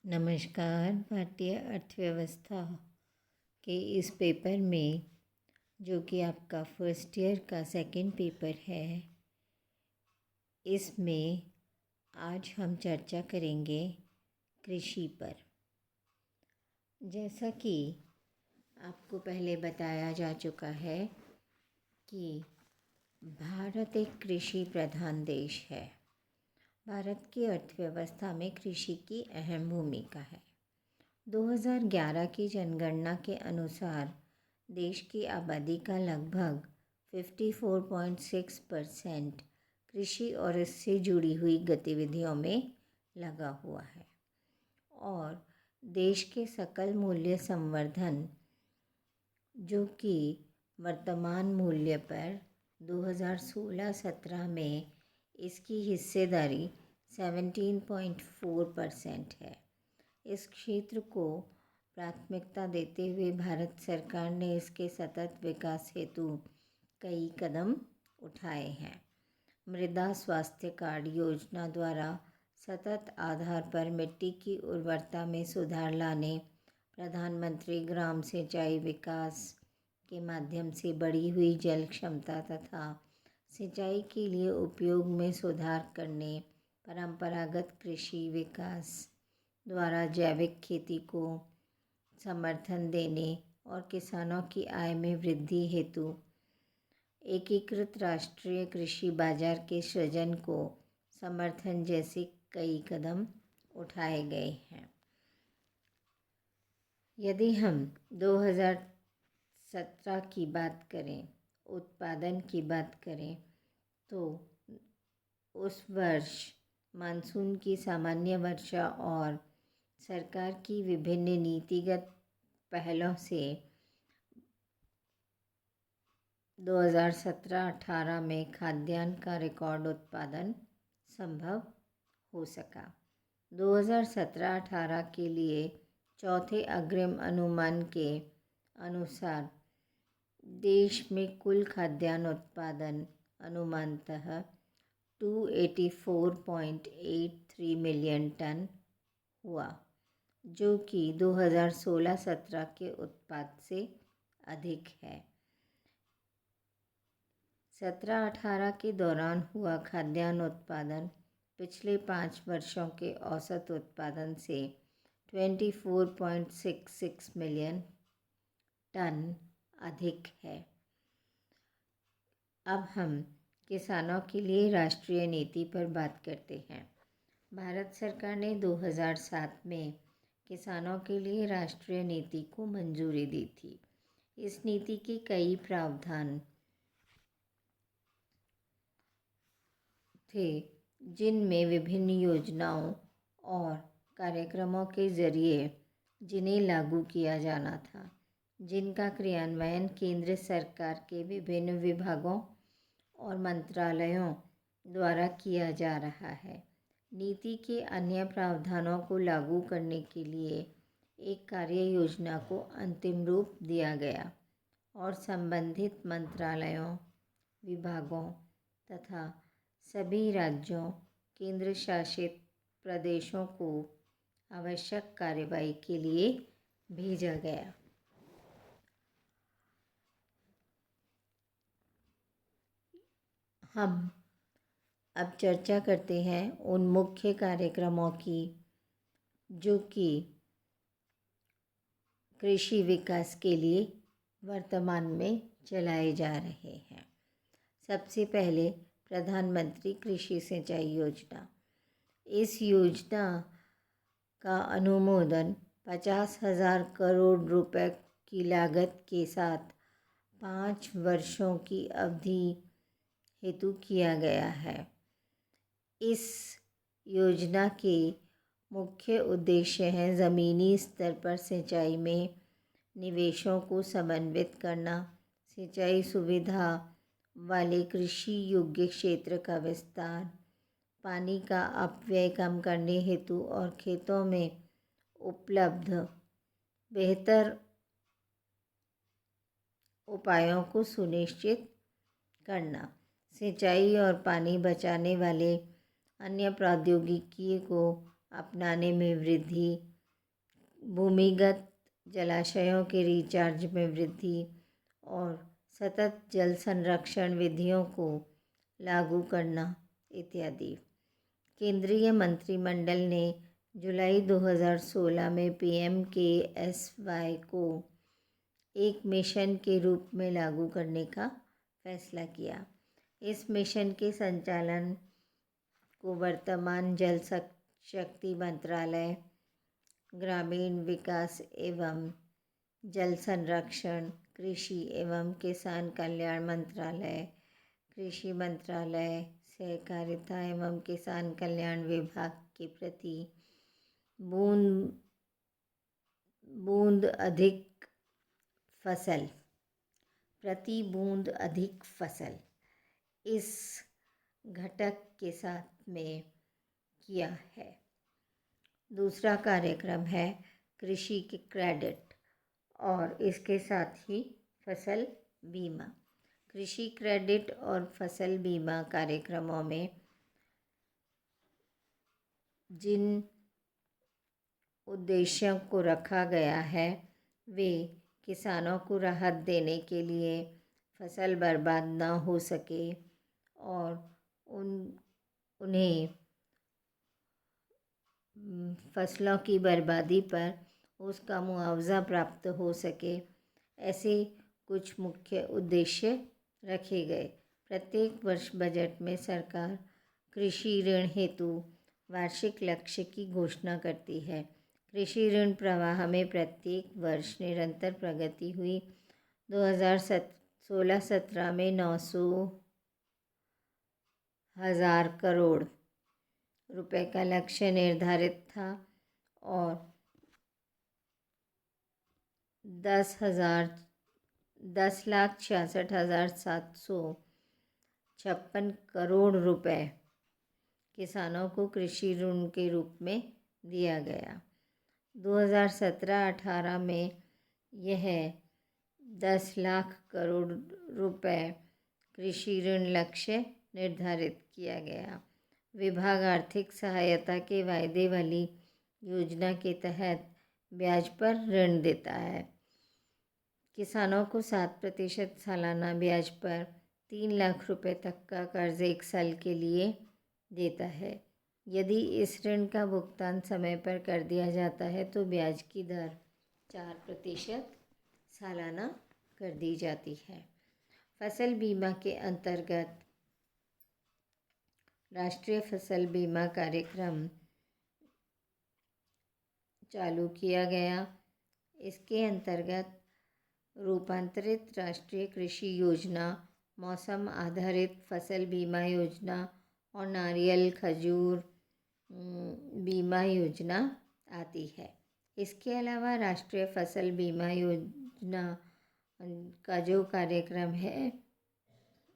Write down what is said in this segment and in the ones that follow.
नमस्कार। भारतीय अर्थव्यवस्था के इस पेपर में, जो कि आपका फर्स्ट ईयर का सेकंड पेपर है, इसमें आज हम चर्चा करेंगे कृषि पर। जैसा कि आपको पहले बताया जा चुका है कि भारत एक कृषि प्रधान देश है। भारत की अर्थव्यवस्था में कृषि की अहम भूमिका है। 2011 की जनगणना के अनुसार देश की आबादी का लगभग 54.6% कृषि और इससे जुड़ी हुई गतिविधियों में लगा हुआ है और देश के सकल मूल्य संवर्धन, जो कि वर्तमान मूल्य पर 2016-17 में इसकी हिस्सेदारी 17.4% है। इस क्षेत्र को प्राथमिकता देते हुए भारत सरकार ने इसके सतत विकास हेतु कई कदम उठाए हैं। मृदा स्वास्थ्य कार्ड योजना द्वारा सतत आधार पर मिट्टी की उर्वरता में सुधार लाने, प्रधानमंत्री ग्राम सिंचाई विकास के माध्यम से बढ़ी हुई जल क्षमता तथा सिंचाई के लिए उपयोग में सुधार करने, परंपरागत कृषि विकास द्वारा जैविक खेती को समर्थन देने और किसानों की आय में वृद्धि हेतु एकीकृत राष्ट्रीय कृषि बाजार के सृजन को समर्थन जैसे कई कदम उठाए गए हैं। यदि हम 2017 की बात करें, उत्पादन की बात करें, तो उस वर्ष मानसून की सामान्य वर्षा और सरकार की विभिन्न नीतिगत पहलों से 2017-18 में खाद्यान्न का रिकॉर्ड उत्पादन संभव हो सका। 2017-18 के लिए चौथे अग्रिम अनुमान के अनुसार देश में कुल खाद्यान्न उत्पादन अनुमानतः 284.83 मिलियन टन हुआ, जो कि 2016-17 के उत्पाद से अधिक है। 17-18 के दौरान हुआ खाद्यान्न उत्पादन पिछले 5 वर्षों के औसत उत्पादन से 24.66 मिलियन टन अधिक है। अब हम किसानों के लिए राष्ट्रीय नीति पर बात करते हैं। भारत सरकार ने 2007 में किसानों के लिए राष्ट्रीय नीति को मंजूरी दी थी। इस नीति के कई प्रावधान थे, जिनमें विभिन्न योजनाओं और कार्यक्रमों के जरिए जिन्हें लागू किया जाना था, जिनका क्रियान्वयन केंद्र सरकार के विभिन्न विभागों और मंत्रालयों द्वारा किया जा रहा है। नीति के अन्य प्रावधानों को लागू करने के लिए एक कार्य योजना को अंतिम रूप दिया गया और संबंधित मंत्रालयों, विभागों तथा सभी राज्यों, केंद्र शासित प्रदेशों को आवश्यक कार्रवाई के लिए भेजा गया। हम अब चर्चा करते हैं उन मुख्य कार्यक्रमों की जो कि कृषि विकास के लिए वर्तमान में चलाए जा रहे हैं। सबसे पहले प्रधानमंत्री कृषि सिंचाई योजना। इस योजना का अनुमोदन 50,000 करोड़ रुपए की लागत के साथ 5 वर्षों की अवधि हेतु किया गया है। इस योजना के मुख्य उद्देश्य हैं ज़मीनी स्तर पर सिंचाई में निवेशों को समन्वित करना, सिंचाई सुविधा वाले कृषि योग्य क्षेत्र का विस्तार, पानी का अपव्यय कम करने हेतु और खेतों में उपलब्ध बेहतर उपायों को सुनिश्चित करना, सिंचाई और पानी बचाने वाले अन्य प्रौद्योगिकी को अपनाने में वृद्धि, भूमिगत जलाशयों के रिचार्ज में वृद्धि और सतत जल संरक्षण विधियों को लागू करना इत्यादि। केंद्रीय मंत्रिमंडल ने जुलाई 2016 में PMKSY को एक मिशन के रूप में लागू करने का फैसला किया। इस मिशन के संचालन को वर्तमान जल शक्ति मंत्रालय, ग्रामीण विकास एवं जल संरक्षण, कृषि एवं किसान कल्याण मंत्रालय, कृषि मंत्रालय, सहकारिता एवं किसान कल्याण विभाग के प्रति बूंद अधिक फसल इस घटक के साथ में किया है। दूसरा कार्यक्रम है कृषि के क्रेडिट और इसके साथ ही फसल बीमा। कृषि क्रेडिट और फसल बीमा कार्यक्रमों में जिन उद्देश्यों को रखा गया है वे किसानों को राहत देने के लिए फसल बर्बाद न हो सके और उन्हें फसलों की बर्बादी पर उसका मुआवजा प्राप्त हो सके, ऐसे कुछ मुख्य उद्देश्य रखे गए। प्रत्येक वर्ष बजट में सरकार कृषि ऋण हेतु वार्षिक लक्ष्य की घोषणा करती है। कृषि ऋण प्रवाह में प्रत्येक वर्ष निरंतर प्रगति हुई। 2016-17 में 900,000 करोड़ रुपए का लक्ष्य निर्धारित था और 10,66,756 करोड़ रुपए किसानों को कृषि ऋण के रूप में दिया गया। 2017-18 में यह 10 लाख करोड़ रुपए कृषि ऋण लक्ष्य निर्धारित किया गया। विभाग आर्थिक सहायता के वायदे वाली योजना के तहत ब्याज पर ऋण देता है। किसानों को 7% सालाना ब्याज पर 3 लाख रुपए तक का कर्ज 1 साल के लिए देता है। यदि इस ऋण का भुगतान समय पर कर दिया जाता है तो ब्याज की दर 4% सालाना कर दी जाती है। फसल बीमा के अंतर्गत राष्ट्रीय फसल बीमा कार्यक्रम चालू किया गया। इसके अंतर्गत रूपांतरित राष्ट्रीय कृषि योजना, मौसम आधारित फसल बीमा योजना और नारियल खजूर बीमा योजना आती है। इसके अलावा राष्ट्रीय फसल बीमा योजना का जो कार्यक्रम है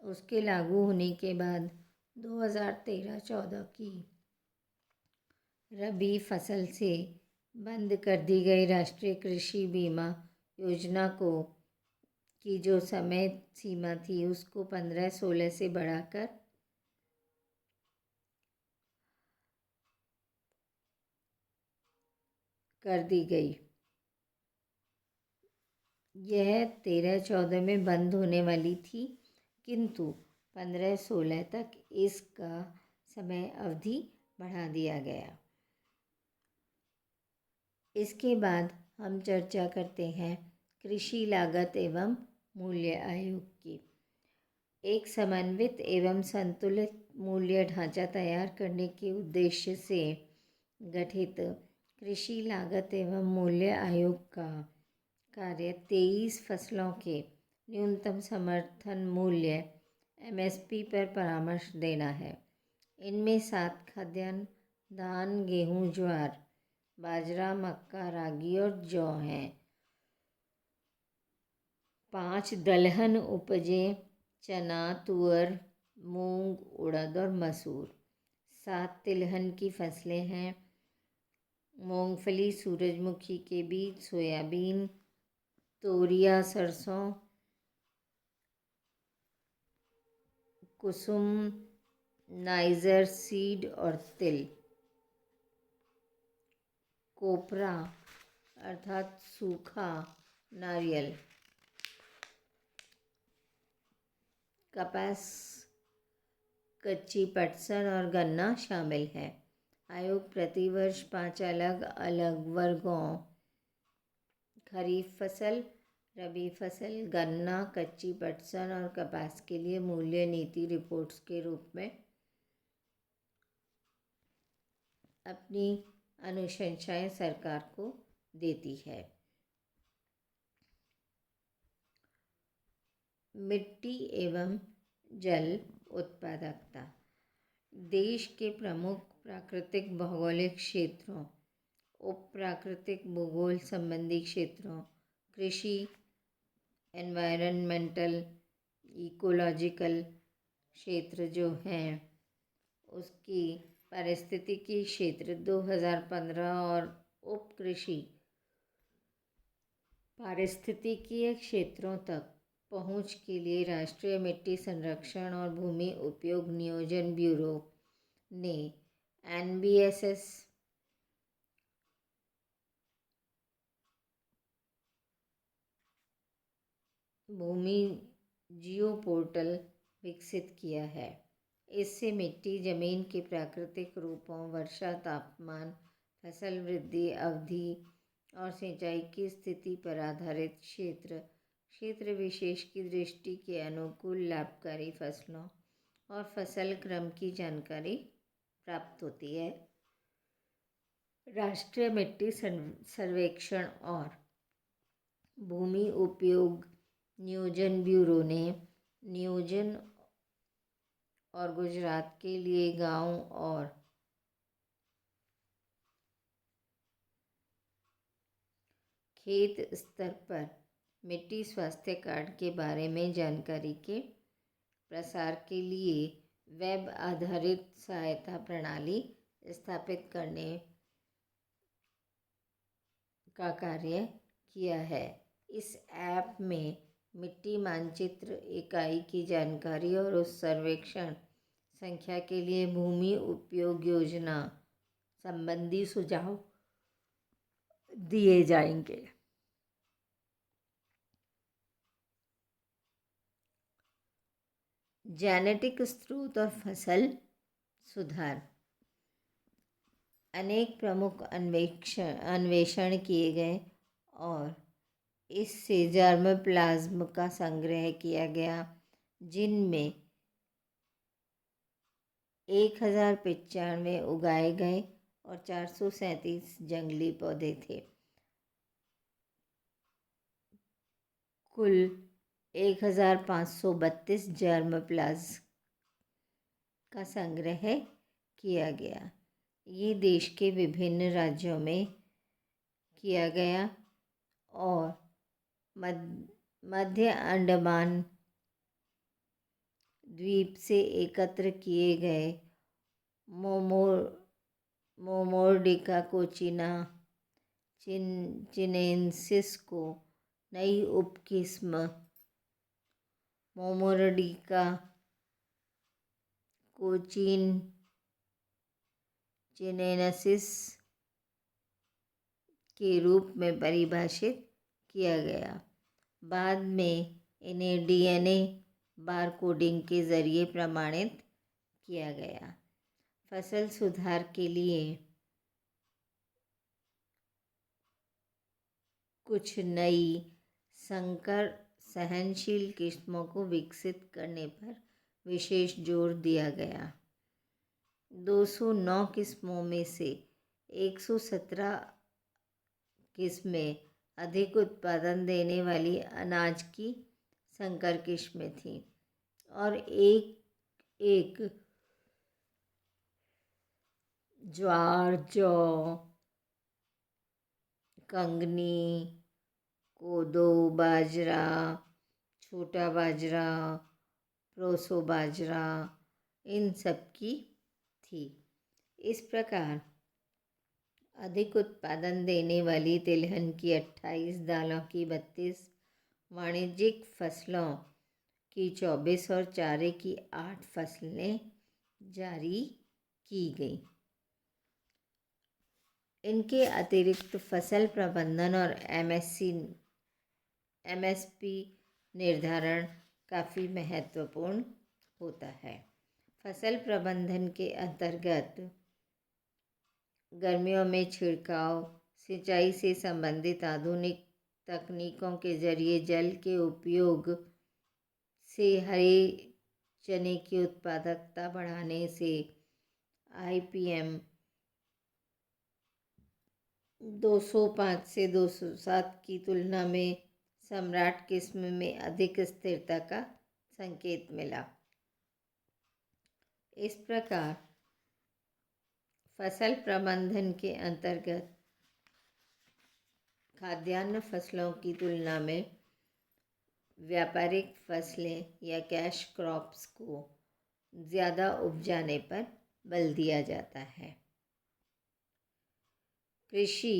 उसके लागू होने के बाद 2013-14 की रबी फसल से बंद कर दी गई राष्ट्रीय कृषि बीमा योजना की जो समय सीमा थी उसको 15-16 से बढ़ाकर कर दी गई। यह 13-14 में बंद होने वाली थी, किंतु 15-16 तक इसका समय अवधि बढ़ा दिया गया। इसके बाद हम चर्चा करते हैं कृषि लागत एवं मूल्य आयोग की। एक समन्वित एवं संतुलित मूल्य ढांचा तैयार करने के उद्देश्य से गठित कृषि लागत एवं मूल्य आयोग का कार्य 23 फसलों के न्यूनतम समर्थन मूल्य MSP पर परामर्श देना है। इनमें 7 खाद्यान्न, धान, गेहूँ, ज्वार, बाजरा, मक्का, रागी और जौ हैं। 5 दलहन उपजें चना, तुअर, मूंग, उड़द और मसूर। 7 तिलहन की फसलें हैं मूंगफली, सूरजमुखी के बीज, सोयाबीन, तोरिया, सरसों, कुसुम, नाइजर सीड और तिल। कोपरा, अर्थात सूखा नारियल, कपास, कच्ची पटसन और गन्ना शामिल है। आयोग प्रतिवर्ष 5 अलग अलग वर्गों खरीफ फसल, रबी फसल, गन्ना, कच्ची पटसन और कपास के लिए मूल्य नीति रिपोर्ट्स के रूप में अपनी अनुशंसाएं सरकार को देती है। मिट्टी एवं जल उत्पादकता। देश के प्रमुख प्राकृतिक भौगोलिक क्षेत्रों, उप प्राकृतिक भूगोल संबंधी क्षेत्रों, कृषि, एनवायरनमेंटल, इकोलॉजिकल क्षेत्र जो हैं, उसकी पारिस्थितिकी क्षेत्र 2015 और उप कृषि पारिस्थितिकीय क्षेत्रों तक पहुंच के लिए राष्ट्रीय मिट्टी संरक्षण और भूमि उपयोग नियोजन ब्यूरो ने NBSS भूमि जियो पोर्टल विकसित किया है। इससे मिट्टी जमीन के प्राकृतिक रूपों, वर्षा, तापमान, फसल वृद्धि अवधि और सिंचाई की स्थिति पर आधारित क्षेत्र विशेष की दृष्टि के अनुकूल लाभकारी फसलों और फसल क्रम की जानकारी प्राप्त होती है। राष्ट्रीय मिट्टी सर्वेक्षण और भूमि उपयोग नियोजन ब्यूरो ने नियोजन और गुजरात के लिए गांव और खेत स्तर पर मिट्टी स्वास्थ्य कार्ड के बारे में जानकारी के प्रसार के लिए वेब आधारित सहायता प्रणाली स्थापित करने का कार्य किया है। इस ऐप में मिट्टी मानचित्र, इकाई की जानकारी और उस सर्वेक्षण संख्या के लिए भूमि उपयोग योजना संबंधी सुझाव दिए जाएंगे। जेनेटिक स्रोत और फसल सुधार। अनेक प्रमुख अन्वेषण किए गए और इससे जर्मोप्लाज्म का संग्रह किया गया, जिनमें 1095 उगाए गए और 437 जंगली पौधे थे। कुल 1532 जर्मोप्लाज्म का संग्रह किया गया। ये देश के विभिन्न राज्यों में किया गया और मध्य अंडमान द्वीप से एकत्र किए गए मोमोर्डिका कोचिना चिनेंसिस को नई उपकिस्म मोमोर्डिका कोचिन चिनेंसिस के रूप में परिभाषित किया गया। बाद में इन्हें DNA बारकोडिंग के जरिए प्रमाणित किया गया। फसल सुधार के लिए कुछ नई संकर सहनशील किस्मों को विकसित करने पर विशेष जोर दिया गया। 209 किस्मों में से 117 किस्में अधिक उत्पादन देने वाली अनाज की संकर किस्में थीं और एक ज्वार, जौ, कंगनी, कोदो, बाजरा, छोटा बाजरा, प्रोसो बाजरा, इन सब की थी। इस प्रकार अधिक उत्पादन देने वाली तिलहन की 28, दालों की 32, वाणिज्यिक फसलों की 24 और चारे की 8 फसलें जारी की गई। इनके अतिरिक्त फसल प्रबंधन और एमएसपी निर्धारण काफ़ी महत्वपूर्ण होता है। फसल प्रबंधन के अंतर्गत गर्मियों में छिड़काव, सिंचाई से संबंधित आधुनिक तकनीकों के जरिए जल के उपयोग से हरे चने की उत्पादकता बढ़ाने से IPM 205 से 207 की तुलना में सम्राट किस्म में अधिक स्थिरता का संकेत मिला। इस प्रकार फसल प्रबंधन के अंतर्गत खाद्यान्न फसलों की तुलना में व्यापारिक फसलें या कैश क्रॉप्स को ज़्यादा उपजाने पर बल दिया जाता है। कृषि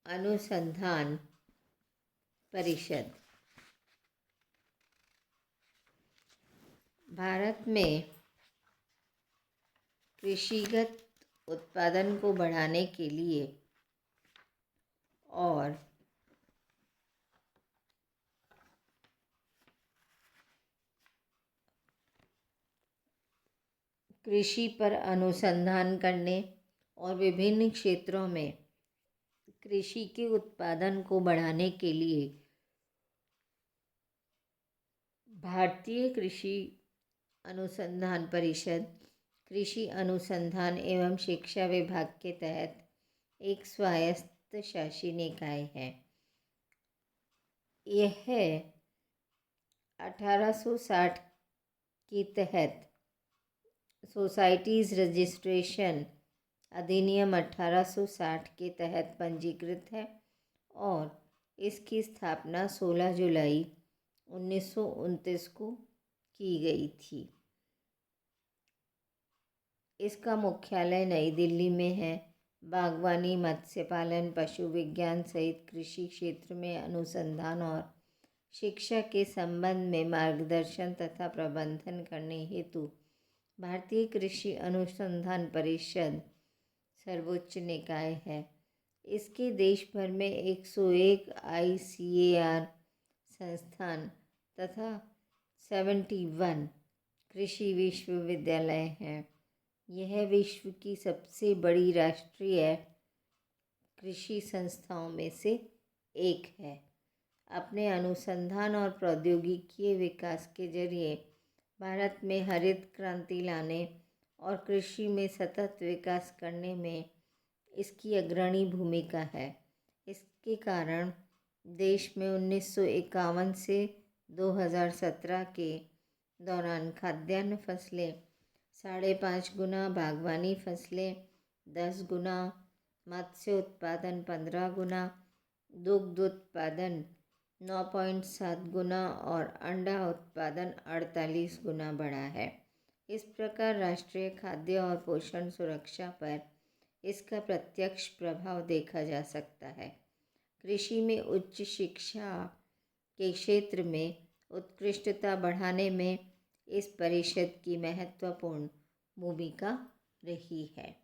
अनुसंधान परिषद भारत में कृषिगत उत्पादन को बढ़ाने के लिए और कृषि पर अनुसंधान करने और विभिन्न क्षेत्रों में कृषि के उत्पादन को बढ़ाने के लिए भारतीय कृषि अनुसंधान परिषद कृषि अनुसंधान एवं शिक्षा विभाग के तहत एक स्वायत्त शासी निकाय है। यह 1860 के तहत सोसाइटीज़ रजिस्ट्रेशन अधिनियम 1860 के तहत पंजीकृत है और इसकी स्थापना 16 जुलाई 1929 को की गई थी। इसका मुख्यालय नई दिल्ली में है। बागवानी, मत्स्य पालन, पशु विज्ञान सहित कृषि क्षेत्र में अनुसंधान और शिक्षा के संबंध में मार्गदर्शन तथा प्रबंधन करने हेतु भारतीय कृषि अनुसंधान परिषद सर्वोच्च निकाय है। इसके देश भर में 101 ICAR संस्थान तथा 71 कृषि विश्वविद्यालय हैं। यह विश्व की सबसे बड़ी राष्ट्रीय कृषि संस्थाओं में से एक है। अपने अनुसंधान और प्रौद्योगिकी विकास के जरिए भारत में हरित क्रांति लाने और कृषि में सतत विकास करने में इसकी अग्रणी भूमिका है। इसके कारण देश में 1951 से 2017 के दौरान खाद्यान्न फसलें 5.5 गुना, बागवानी फसलें 10 गुना, मत्स्य उत्पादन 15 गुना, दुग्ध उत्पादन 9.7 गुना और अंडा उत्पादन 48 गुना बढ़ा है। इस प्रकार राष्ट्रीय खाद्य और पोषण सुरक्षा पर इसका प्रत्यक्ष प्रभाव देखा जा सकता है। कृषि में उच्च शिक्षा के क्षेत्र में उत्कृष्टता बढ़ाने में इस परिषद की महत्वपूर्ण भूमिका रही है।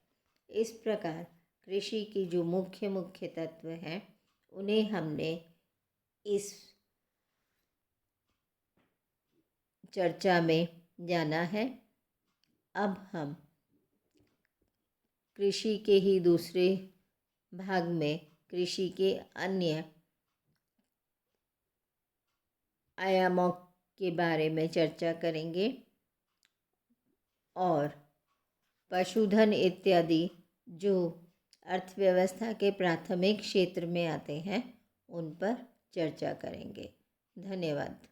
इस प्रकार कृषि की जो मुख्य तत्व हैं उन्हें हमने इस चर्चा में जाना है। अब हम कृषि के ही दूसरे भाग में कृषि के अन्य आयामों के बारे में चर्चा करेंगे और पशुधन इत्यादि जो अर्थव्यवस्था के प्राथमिक क्षेत्र में आते हैं उन पर चर्चा करेंगे। धन्यवाद।